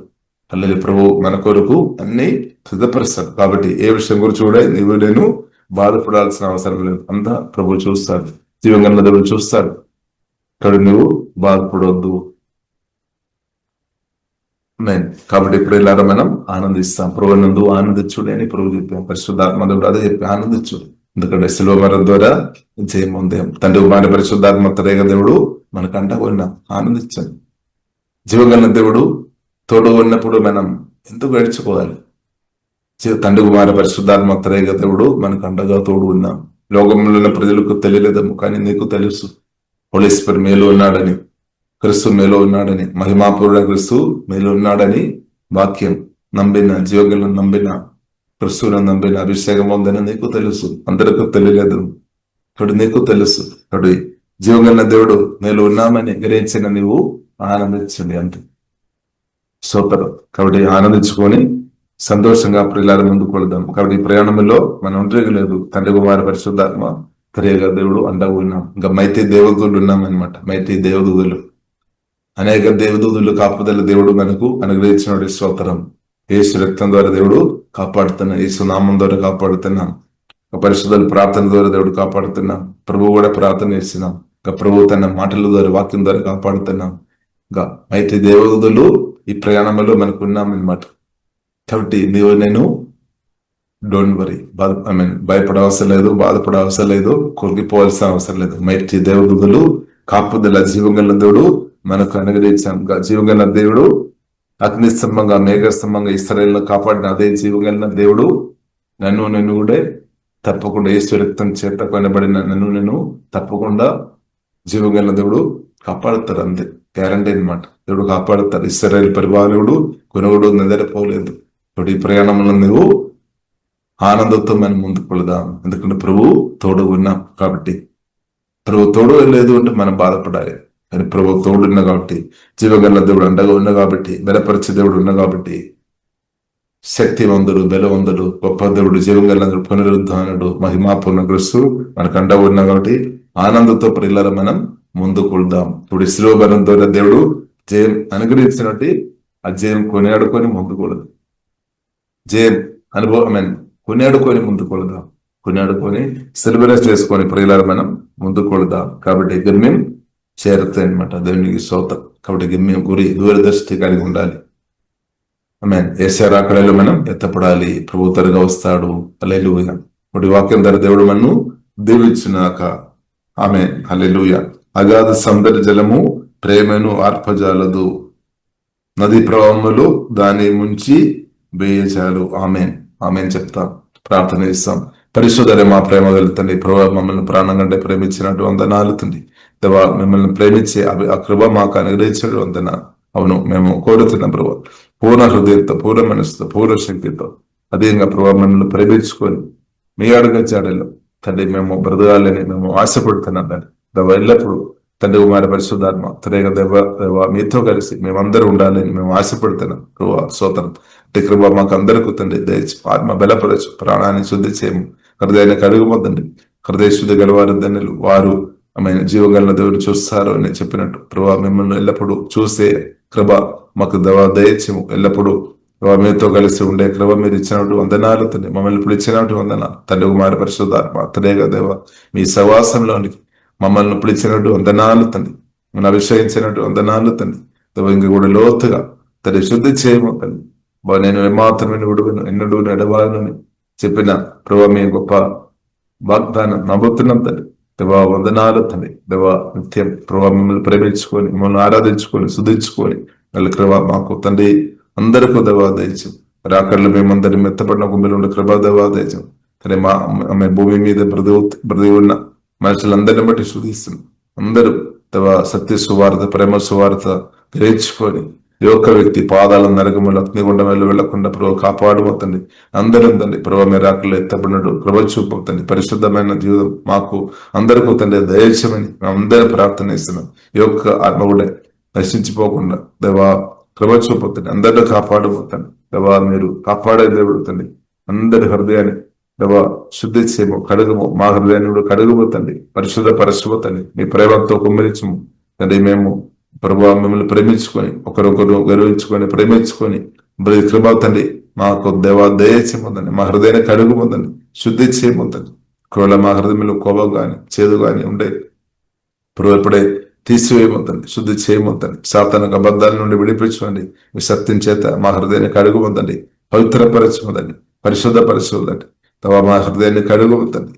హల్లెలూయా. ప్రభు మన కొరకు అన్ని సిద్ధపరుస్తాడు. కాబట్టి ఏ విషయం గురించి కూడా నేను బాధపడాల్సిన అవసరం లేదు. అంతా ప్రభు చూస్తాడు, జీవంగా దేవుడు చూస్తాడు. కాబట్టి నువ్వు బాధపడవద్దు. కాబట్టి ఇప్పుడు ఇలా మనం ఆనందిస్తాం. ప్రభు నందు ఆనందించుడు అని ప్రభు చెప్పాం. పరిశుద్ధాత్మ దేవుడు అదే చెప్పి ఆనందించుడు. ఎందుకంటే శిలువ మరణం ద్వారా జయం పొందాం. తండ్రి కుమారుని పరిశుద్ధాత్మ త్రియేక దేవుడు మనకు అండగా ఉన్నాం, ఆనందించాం. జీవగల దేవుడు తోడు ఉన్నప్పుడు మనం ఎందుకు గడిచిపోవాలి? తండ్రి కుమార పరిశుద్ధాత్మ త్రియేక దేవుడు మనకు అండగా తోడు ఉన్నాం. లోకంలో ఉన్న ప్రజలకు తెలియలేదేమో, కానీ నీకు తెలుసు. హోలీ స్పిరిట్ మేలు ఉన్నాడని, క్రీస్తు మేలో ఉన్నాడని, మహిమాపూర్ణ క్రీస్తు మేలో ఉన్నాడని వాక్యం నమ్మిన, జీవగలను నమ్మిన, క్రీస్తును నమ్మిన అభిషేకం ఉందని నీకు తెలుసు. అందరికీ తెలియలేదు, ఇప్పుడు నీకు తెలుసు. ఇప్పుడు జీవగల దేవుడు మేలో ఉన్నామని గ్రహించిన నీవు ఆనందించండి అంతే. సూపర్. కాబట్టి ఆనందించుకొని సంతోషంగా ప్రియులార ముందుకు వెళదాం. కాబట్టి ఈ ప్రయాణంలో మనం ఒంటరిగా లేదు. తండ్రి కుమార పరిశుద్ధాత్మ త్రియేక దేవుడు అండగా ఉన్నాం. ఇంకా మైతి దేవదూతులు ఉన్నాం అనమాట. మైతి దేవదూతులు, అనేక దేవదూతులు కాపుదల దేవుడు మనకు అనుగ్రహించిన స్తోత్రం. యేసు రక్తం ద్వారా దేవుడు కాపాడుతున్నాం, యేసు నామం ద్వారా కాపాడుతున్నాం, పరిశుద్ధుల ప్రార్థన ద్వారా దేవుడు కాపాడుతున్నాం. ప్రభు కూడా ప్రార్థన చేస్తున్నాం. ఇంకా ప్రభు తన మాటల ద్వారా, వాక్యం ద్వారా కాపాడుతున్నాం. ఇంకా అయితే దేవదూతులు ఈ ప్రయాణంలో మనకు ఉన్నామన్నమాట. కాబట్టి నీవు నేను డోంట్ వరీ భయపడే అవసరం లేదు, బాధపడే అవసరం లేదు, కొరిగిపోవాల్సిన అవసరం లేదు. మైటి దేవదూతలు కాపుదల జీవగల దేవుడు మనకు అనుగ్రహించాం. జీవగల దేవుడు అగ్ని స్తంభంగా మేఘ స్తంభంగా ఇశ్రాయేలును కాపాడిన అదే జీవగల దేవుడు నన్ను కూడా తప్పకుండా యేసు రక్తం చేత కొనబడిన నన్ను తప్పకుండా జీవగల దేవుడు కాపాడుతారు. అంతే గ్యారంటీ అనమాట. దేవుడు కాపాడుతారు. ఇశ్రాయేలు పరిపాలకుడు కొనుగోడు నిద్రపోలేదు. ఇప్పుడు ఈ ప్రయాణంలో నువ్వు ఆనందంతో మనం ముందుకు వెళదాం. ఎందుకంటే ప్రభు తోడు ఉన్నాం కాబట్టి. ప్రభు తోడు లేదు అంటే మనం బాధపడాలి. కానీ ప్రభు తోడున్నా కాబట్టి, జీవగల దేవుడు అండగా ఉన్నా కాబట్టి, బలపరిచే దేవుడు ఉన్నా కాబట్టి, శక్తివంతుడు, బలవంతుడు, గొప్ప దేవుడు, జీవగల దేవుడు, పునరుద్ధానుడు, మహిమాపూర్ణ క్రీస్తు మనకు అండగా ఉన్నా కాబట్టి ఆనందంతో ప్రియులారా మనం ముందుకు వెళ్దాం. ఇప్పుడు శిలువ ద్వారా దేవుడు జయం అనుగ్రహించినట్టు ఆ జయం కొనియాడుకొని ముందుకు వెళదాం. జయం అనుభవం కొనియాడుకొని ముందుకు వెళదాం. కొనియాడుకొని సెలబ్రేట్ చేసుకొని ప్రియులారా మనం ముందుకు వెళదాం. కాబట్టి గమ్యం చేరుతాయి అనమాట. దేవునికి స్తోత్రం. కాబట్టి గమ్యం గురి దూరదృష్టి కలిగి ఉండాలి. యేసయ్య రాకడలో మనం ఎత్తపడాలి. ప్రభు త్వరగా వస్తాడు. హల్లెలూయా. ఇప్పుడు వాక్యం ద్వారా దేవుడు మనను దీవించునాక. ఆమేన్. హల్లెలూయా. అగాధ సౌందర్య జలము ప్రేమను ఆర్పజాలదు, నది ప్రవాహములు దాని ముంచి వేయజాలు. ఆమేన్. ఆమేన్ చెప్తాం, ప్రార్థన చేస్తాం. పరిశుద్ధరే మా ప్రేమ వెళ్తుంది. ప్రభు మమ్మల్ని ప్రాణం కంటే ప్రేమించినట్టు వందనాలు తండ్రి. దేవా మిమ్మల్ని ప్రేమించే ఆ కృప మాకు అనుగ్రహించడు వందన. అవును, మేము కోరుతున్నాం ప్రభు, పూర్ణ హృదయంతో, పూర్ణ మనసుతో, పూర్ణ శక్తితో అదేవిధంగా ప్రభు మిమ్మల్ని ప్రేమించుకొని మీ అడుగజాడలో తండ్రి మేము బ్రతకాలని మేము ఆశపడుతున్నాం. దేవా ఎల్లప్పుడు తండ్రి కుమార పరిశుద్ధాత్మ త్రేగా దేవ మీతో కలిసి మేమందరూ ఉండాలని మేము ఆశపడుతున్నాం. ప్రభు స్తోత్రం. కృప మాకు అందరికీ తండ్రి దయచి ఆత్మ బలపరచు, ప్రాణాన్ని శుద్ధి చేయము, హృదయాన్ని కడుగుమొద్దండి. హృదయ శుద్ధి గలవారు ధన్యులు, వారు ఆమె జీవగల దేవుడు చూస్తారు అని చెప్పినట్టు ప్రభు మిమ్మల్ని ఎల్లప్పుడూ చూసే కృప మాకు దయచేము. ఎల్లప్పుడూ మీతో కలిసి ఉండే కృప మీరు ఇచ్చినట్టు వందనాలు తండ్రి. మమ్మల్ని ఇప్పుడు ఇచ్చినట్టు వందనాలు తండ్రి కుమార పరిశుద్ధాత్మ త్రేగా దేవ మీ సవాసంలోనికి మమ్మల్ని పిలిచినట్టు వందనాలు తండ్రి. మనం అభిషేకించినట్టు వందనాలు తండ్రి. ఇంక కూడా లోతుగా తండ్రి శుద్ధి చేయము తండ్రి. నేను ఏమాత్రమే విడువను, ఎన్నడూ నడవాలని చెప్పిన ప్రభు మీ గొప్ప వాగ్దానం నమ్ముతున్నాం తండ్రి. దేవా వందనాలు తండ్రి. దేవా నిత్యం ప్రభు మిమ్మల్ని ప్రేమించుకొని, మిమ్మల్ని ఆరాధించుకొని, శుద్ధించుకొని వాళ్ళ కృప మాకు తండ్రి అందరికీ దేవా దయచు. రాకడలు మేమందరినీ మెత్తపడిన గుమ్మిలో ఉండే కృపా దేవా దయచు. కానీ ఆమె భూమి మీద బ్రతి ఉన్న మనుషులందరిని బట్టి శుద్ధిస్తున్నాం. అందరూ దేవా సత్య సువార్త, ప్రేమ సువార్త గ్రహించుకొని ఈ ఒక్క వ్యక్తి పాదాల నరకములు అగ్నిగుండం వెళ్లకుండా ప్రభు కాపాడుమతండి. అందరం తండ్రి ప్రభు మీ రాకలు ఎత్తబడినట్టు ప్రభు చూపుతండి. పరిశుద్ధమైన జీవితం మాకు అందరికీ తండ్రి దయచేయమని మేము అందరూ ప్రార్థన ఇస్తున్నాం. ఈ యొక్క ఆత్మ కూడా నశించిపోకుండా దేవా ప్రభు చూపుతండి. అందరినీ కాపాడుమతండి. దేవా మీరు కాపాడే దేవుడు తండ్రి. అందరి హృదయాన్ని దేవా శుద్ధి చేయము, కడుగుము. మా హృదయాన్ని కూడా కడుగుపోతండి. పరిశుద్ధ పరశుపోతండి. మీ ప్రేమతో కుమ్మరించము తండ్రి. మేము ప్రభు మిమ్మల్ని ప్రేమించుకొని, ఒకరొకరు గౌరవించుకొని, ప్రేమించుకొని కృప తండ్రి మాకు దేవా దయచేయమందండి. మా హృదయాన్ని కడుగుమందండి, శుద్ధి చేయమందండి. ఒకవేళ మా హృదయంలో కోపం కానీ చేదు కానీ ఉండే ప్రభు ఎప్పుడే తీసివేయమందండి, శుద్ధి చేయమందండి. సాతాను అబద్ధాల నుండి విడిపించమండి. మీ సత్యం చేత మా హృదయాన్ని కడుగుమందండి, పవిత్రపరచమందండి, పరిశుద్ధపరచమందండి. దేవా మా హృదయాన్ని కడుగుమందండి.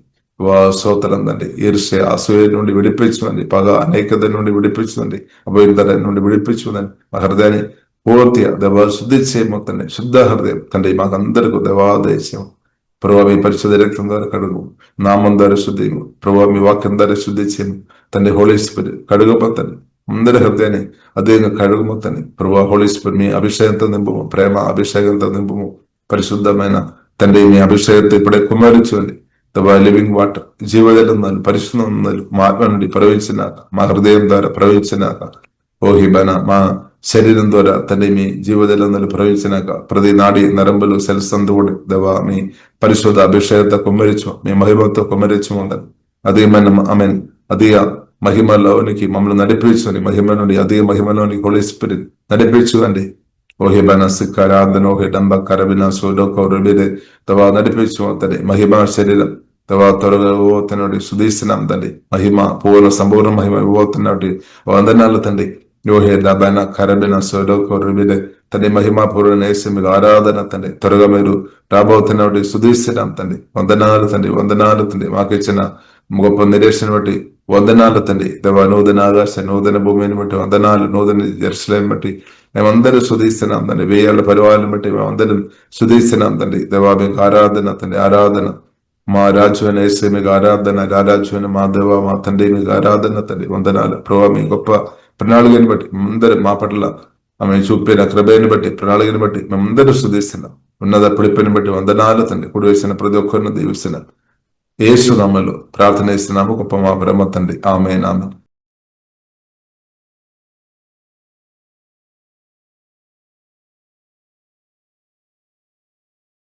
సోతలందండి. ఈర్ష్య, అసూయ నుండి విడిపించమండి, పగ అనేకత నుండి విడిపించమండి, అభయంతర నుండి విడిపించమండి. మా హృదయాన్ని పూర్తిగా దేవా శుద్ధి చేయమందండి. శుద్ధ హృదయం తండ్రి మాకు అందరికీ దేవాదయచేయం. ప్రభావ మీ పరిశుద్ధ రక్తం ద్వారా కడుగు, నామం ద్వారా శుద్ధి, ప్రభావ మీ వాక్యం ద్వారా శుద్ధి చేయము తండ్రి. హోలీ స్పిరిట్ కడుగుపోతండి. అందరి హృదయాన్ని అదేవిధంగా కడుగుమతండి. ప్రభావ హోలీ స్పిరిట్ మీ అభిషేకంతో నింపము, ప్రేమ అభిషేకంతో నింపము. పరిశుద్ధమైన తండ్రి మీ అభిషేకంతో ఇప్పుడే కుమ్మరించండి. లివింగ్ వాటర్, జీవజలం పరిశుద్ధం మా ఆత్మ నుండి ప్రవహించినాక, మా హృదయం ద్వారా ప్రవహించినాక, ఓహిబన మా శరీరం ద్వారా తండ్రి మీ జీవజలం ప్రవహించినాక ప్రతి నాడి నరంబులు సెల్సందు కూడా దేవా మీ పరిశుద్ధ అభిషేకంతో కుమ్మరించు, మీ మహిమతో కుమ్మరించు ఉండాలి. అదేమైనా ఆమె అధిక మహిమలోనికి మమ్మల్ని నడిపించండి. మహిమ నుండి అధిక మహిమలోనికి హోలీ స్పిరిట్ నడిపించుకోండి. ఓహిబన సిక్కరాందన ఓహి డంబ కరబిన సోడో కౌరబిదే తవా నడిపించు తండ్రి. మహిమ శరీరం తవా త్వరగా ఇవ్వబోతున్నటి సుధీస్తున్నాం తండ్రి. మహిమ పూర్ణ సంపూర్ణ మహిమ ఇవ్వబోతున్నటి వందనాలు తండ్రి. ఓహే దబన కరబిన సోడో కౌరబిదే తండ్రి మహిమాపూర్ణ యేసు మీకు ఆరాధన తండ్రి. త్వరగా మీరు రాబోతున్నటువంటి సుధీస్తున్నాం తండ్రి. వందనాలు తండ్రి, వందనాలు తండ్రి. మాకు ఇచ్చిన గొప్ప నిరీక్షణ బట్టి వందనాలు తండ్రి. దేవ నూతన ఆకాశ నూతన భూమిని బట్టి వందనాలు, నూతన జెరూసలేం బట్టి మేమందరూ సుధీస్తున్నాం తండ్రి. వేయాల పరివారాలను బట్టి మేమందరం సుధీస్తున్నాం తండ్రి. దేవా మీకు ఆరాధన తండ్రి, ఆరాధన. మా రాజ్యమైన యేసే మీకు ఆరాధన, రాజ్యమైన మా దేవ మా తండ్రి మీకు ఆరాధన తండ్రి. వందనాలు ప్రభావ. మీ గొప్ప ప్రణాళికని బట్టి అందరూ మా పట్ల ఆమె చూపిన కృపని బట్టి, ప్రణాళికని బట్టి మేమందరూ సుధీస్తున్నాం. ఉన్నత పిడిపిని బట్టి వందనాలు తండ్రి. కుడి వేసిన ప్రతి ఒక్కరిని దీవిస్తున్నాం. యేసు నామములో ప్రార్థన చేస్తున్నాము గొప్ప మా బ్రహ్మ తండ్రి. ఆమేన్, ఆమేన్.